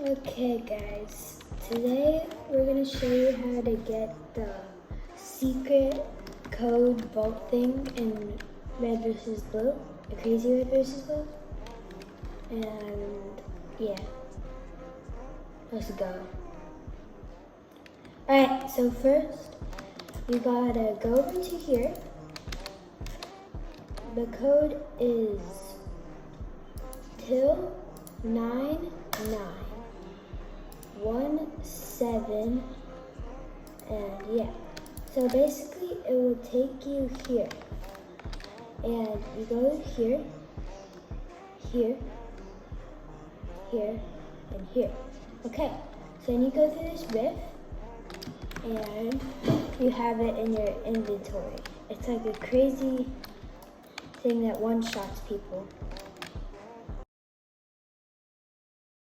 Okay guys, today we're going to show you how to get the secret code vault thing in Red vs. Blue, the Crazy Red vs. Blue. And yeah, let's go. Alright, so first you gotta go over to here. The code is till 9917, and yeah, so basically it will take you here, and you go here, here, here, and here. Okay, so then you go through this riff and you have it in your inventory. It's like a crazy thing that one-shots people.